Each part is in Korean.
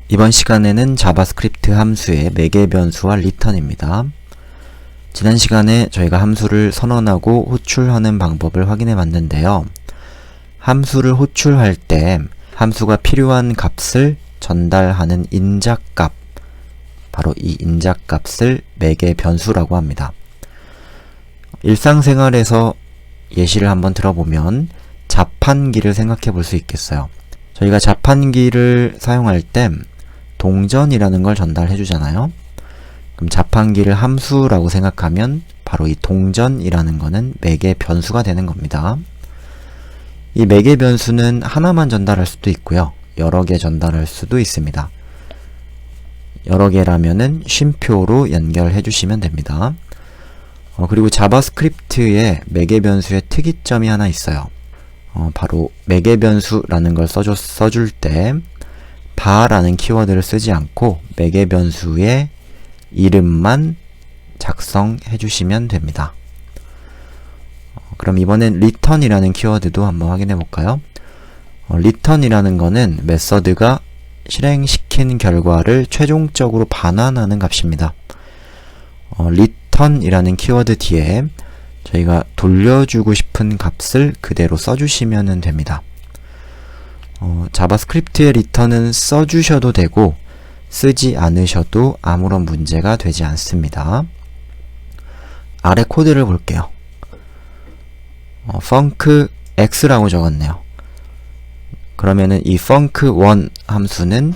이번 시간에는 자바스크립트 함수의 매개 변수와 리턴입니다. 지난 시간에 저희가 함수를 선언하고 호출하는 방법을 확인해 봤는데요. 함수를 호출할 때 함수가 필요한 값을 전달하는 인자값, 바로 이 인자값을 매개 변수라고 합니다. 일상생활에서 예시를 한번 들어보면 자판기를 생각해 볼 수 있겠어요. 저희가 자판기를 사용할 때 동전이라는 걸 전달해 주잖아요. 그럼 자판기를 함수라고 생각하면 바로 이 동전이라는 거는 매개 변수가 되는 겁니다. 이 매개 변수는 하나만 전달할 수도 있고요. 여러 개 전달할 수도 있습니다. 여러 개라면은 쉼표로 연결해 주시면 됩니다. 그리고 자바스크립트에 매개 변수의 특이점이 하나 있어요. 바로 매개 변수라는 걸 써줄 때 바라는 키워드를 쓰지 않고 매개 변수의 이름만 작성해 주시면 됩니다. 그럼 이번엔 return이라는 키워드도 한번 확인해 볼까요? return이라는 거는 메서드가 실행시킨 결과를 최종적으로 반환하는 값입니다. return이라는 키워드 뒤에 저희가 돌려주고 싶은 값을 그대로 써주시면 됩니다. 자바스크립트의 return은 써주셔도 되고 쓰지 않으셔도 아무런 문제가 되지 않습니다. 아래 코드를 볼게요. funcx라고 적었네요. 그러면은 이 func1 함수는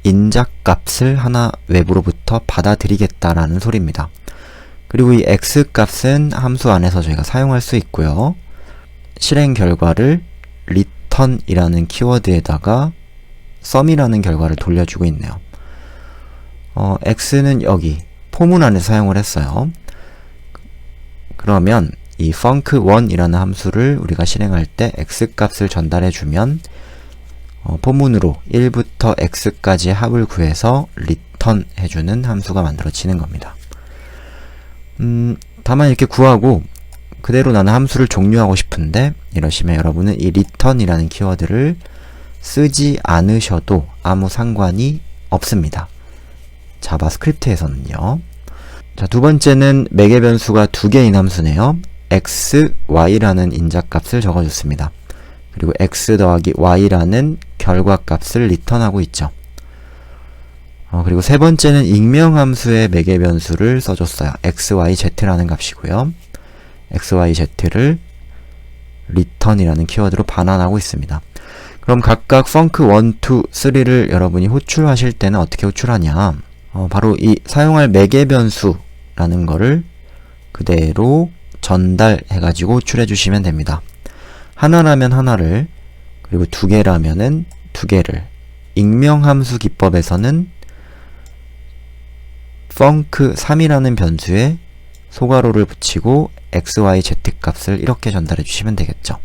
인자값을 하나 외부로부터 받아들이겠다라는 소리입니다. 그리고 이 x값은 함수 안에서 저희가 사용할 수 있고요. 실행 결과를 return이라는 키워드에다가 sum이라는 결과를 돌려주고 있네요. x는 여기 포문 안에 사용을 했어요. 그러면 이 func1이라는 함수를 우리가 실행할 때 x값을 전달해주면 포문으로 1부터 x까지의 합을 구해서 return 해주는 함수가 만들어지는 겁니다. 다만 이렇게 구하고 그대로 나는 함수를 종료하고 싶은데 이러시면 여러분은 이 return이라는 키워드를 쓰지 않으셔도 아무 상관이 없습니다. 자바스크립트에서는요. 자, 두 번째는 매개 변수가 두 개인 함수네요. x, y라는 인자값을 적어줬습니다. 그리고 x 더하기 y라는 결과값을 리턴하고 있죠. 그리고 세 번째는 익명함수의 매개 변수를 써줬어요. xyz라는 값이고요. xyz를 return이라는 키워드로 반환하고 있습니다. 그럼 각각 func1, 2, 3를 여러분이 호출하실 때는 어떻게 호출하냐? 바로 이 사용할 매개 변수라는 거를 그대로 전달해가지고 호출해 주시면 됩니다. 하나라면 하나를, 그리고 두 개라면은 두 개를. 익명함수 기법에서는 func3이라는 변수에 소괄호를 붙이고 xyz 값을 이렇게 전달해 주시면 되겠죠.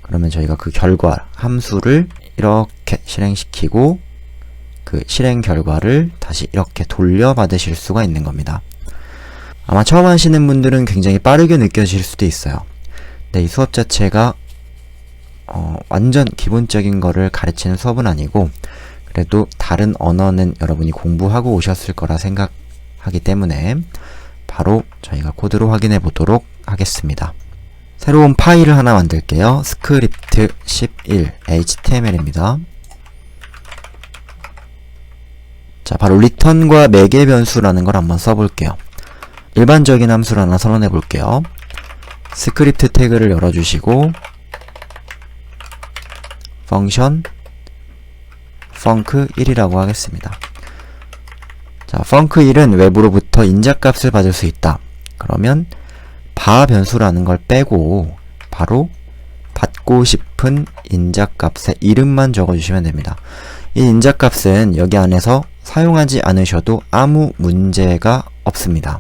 그러면 저희가 그 결과 함수를 이렇게 실행시키고 그 실행 결과를 다시 이렇게 돌려받으실 수가 있는 겁니다. 아마 처음 하시는 분들은 굉장히 빠르게 느껴질 수도 있어요. 근데 이 수업 자체가 완전 기본적인 거를 가르치는 수업은 아니고 그래도 다른 언어는 여러분이 공부하고 오셨을 거라 생각하기 때문에 바로 저희가 코드로 확인해 보도록 하겠습니다. 새로운 파일을 하나 만들게요. 스크립트 11 html입니다. 자, 바로 return과 매개 변수라는 걸 한번 써볼게요. 일반적인 함수를 하나 선언해 볼게요. 스크립트 태그를 열어주시고 function func1이라고 하겠습니다. 자, func1은 외부로부터 인자값을 받을 수 있다. 그러면 바 변수라는 걸 빼고 바로 받고 싶은 인자값의 이름만 적어주시면 됩니다. 이 인자값은 여기 안에서 사용하지 않으셔도 아무 문제가 없습니다.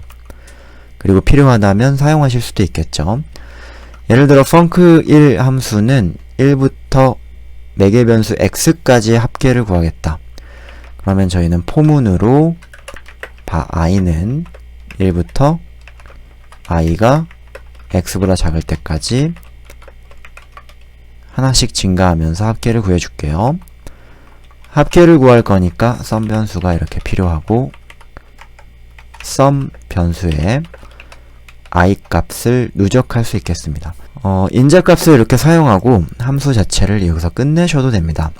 그리고 필요하다면 사용하실 수도 있겠죠. 예를 들어 func1 함수는 1부터 매개 변수 x까지의 합계를 구하겠다. 그러면 저희는 포문으로 i는 1부터 i가 x보다 작을 때까지 하나씩 증가하면서 합계를 구해줄게요. 합계를 구할 거니까 sum 변수가 이렇게 필요하고 sum 변수에 i 값을 누적할 수 있겠습니다. 인자 값을 이렇게 사용하고 함수 자체를 여기서 끝내셔도 됩니다.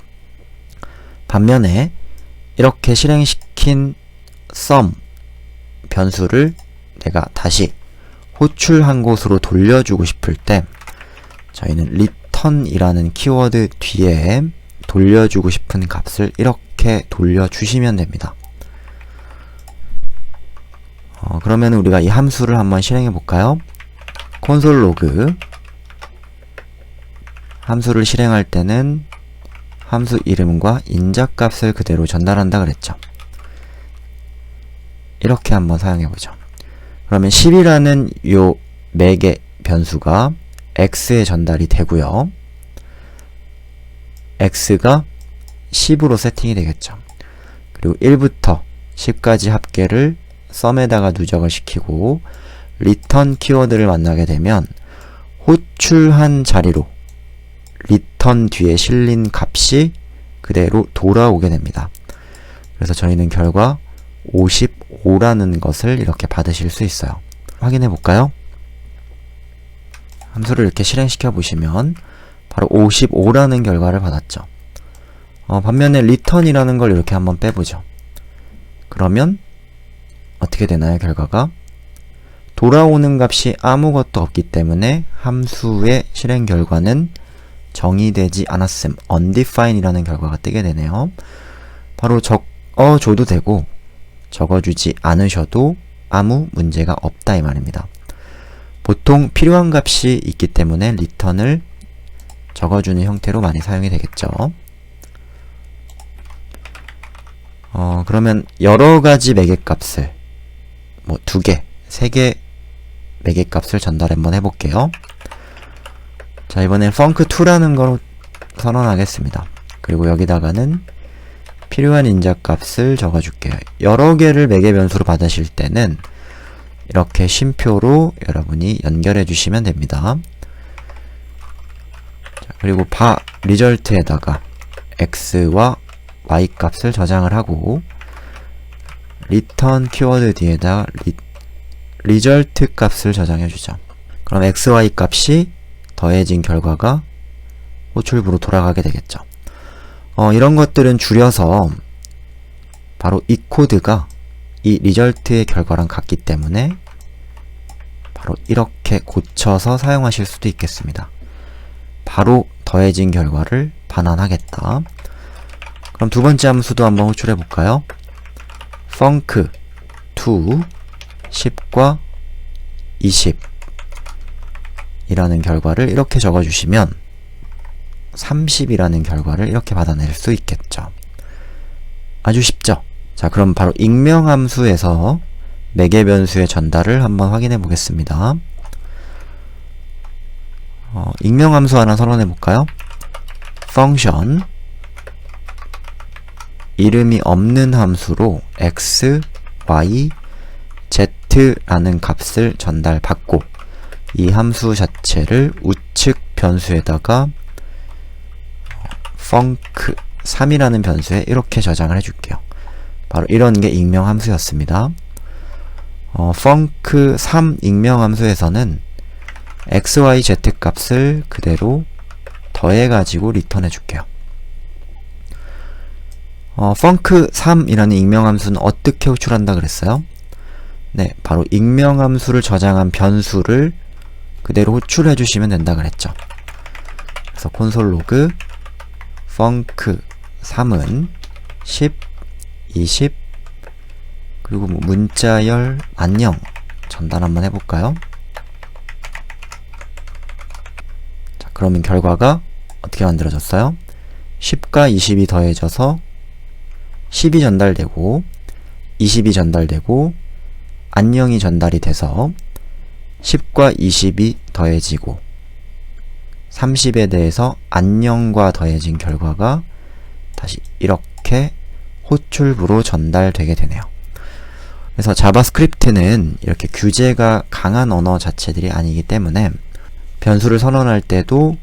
반면에 이렇게 실행시킨 sum 변수를 내가 다시 호출한 곳으로 돌려주고 싶을 때 저희는 return이라는 키워드 뒤에 돌려주고 싶은 값을 이렇게 돌려주시면 됩니다. 그러면 우리가 이 함수를 한번 실행해 볼까요? 콘솔 로그 함수를 실행할 때는 함수 이름과 인자 값을 그대로 전달한다 그랬죠. 이렇게 한번 사용해 보죠. 그러면 10이라는 요 맥의 변수가 x에 전달이 되고요. x가 10으로 세팅이 되겠죠. 그리고 1부터 10까지 합계를 sum에다가 누적을 시키고 return 키워드를 만나게 되면 호출한 자리로 return 뒤에 실린 값이 그대로 돌아오게 됩니다. 그래서 저희는 결과 55라는 것을 이렇게 받으실 수 있어요. 확인해 볼까요? 함수를 이렇게 실행시켜 보시면 바로 55라는 결과를 받았죠. 반면에 return이라는 걸 이렇게 한번 빼보죠. 그러면 어떻게 되나요? 결과가 돌아오는 값이 아무것도 없기 때문에 함수의 실행 결과는 정의되지 않았음, undefined이라는 결과가 뜨게 되네요. 바로 적어줘도 되고 적어주지 않으셔도 아무 문제가 없다 이 말입니다. 보통 필요한 값이 있기 때문에 return을 적어주는 형태로 많이 사용이 되겠죠. 그러면 여러가지 매개값을 뭐 2개, 3개 매개값을 전달 한번 해볼게요. 자, 이번엔 func2라는 걸 선언하겠습니다. 그리고 여기다가는 필요한 인자값을 적어줄게요. 여러 개를 매개 변수로 받으실 때는 이렇게 쉼표로 여러분이 연결해 주시면 됩니다. 자, 그리고 result에다가 x와 y 값을 저장을 하고 return 키워드 뒤에다 result 값을 저장해 주죠. 그럼 xy 값이 더해진 결과가 호출부로 돌아가게 되겠죠. 이런 것들은 줄여서 바로 이 코드가 이 result의 결과랑 같기 때문에 바로 이렇게 고쳐서 사용하실 수도 있겠습니다. 바로 더해진 결과를 반환하겠다. 그럼 두 번째 함수도 한번 호출해 볼까요? func2 10과 20 이라는 결과를 이렇게 적어주시면 30이라는 결과를 이렇게 받아낼 수 있겠죠. 아주 쉽죠? 자, 그럼 바로 익명함수에서 매개변수의 전달을 한번 확인해 보겠습니다. 익명함수 하나 선언해 볼까요? function 이름이 없는 함수로 x, y, z라는 값을 전달받고 이 함수 자체를 우측 변수에다가 func3이라는 변수에 이렇게 저장을 해줄게요. 바로 이런 게 익명함수였습니다. func3 익명함수에서는 x, y, z 값을 그대로 더해가지고 리턴 해줄게요. func3이라는 익명함수는 어떻게 호출한다 그랬어요? 네, 바로 익명함수를 저장한 변수를 그대로 호출해 주시면 된다 그랬죠. 그래서 콘솔 로그 func3은 10, 20 그리고 뭐 문자열 안녕 전달 한번 해볼까요? 자, 그러면 결과가 어떻게 만들어졌어요? 10과 20이 더해져서 10이 전달되고 20이 전달되고 안녕이 전달이 돼서 10과 20이 더해지고 30에 대해서 안녕과 더해진 결과가 다시 이렇게 호출부로 전달되게 되네요. 그래서 자바스크립트는 이렇게 규제가 강한 언어 자체들이 아니기 때문에 변수를 선언할 때도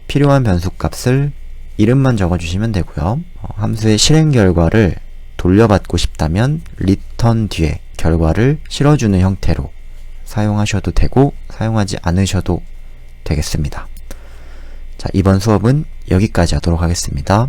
필요한 변수 값을 이름만 적어주시면 되고요. 함수의 실행 결과를 돌려받고 싶다면 return 뒤에 결과를 실어주는 형태로 사용하셔도 되고 사용하지 않으셔도 되겠습니다. 자, 이번 수업은 여기까지 하도록 하겠습니다.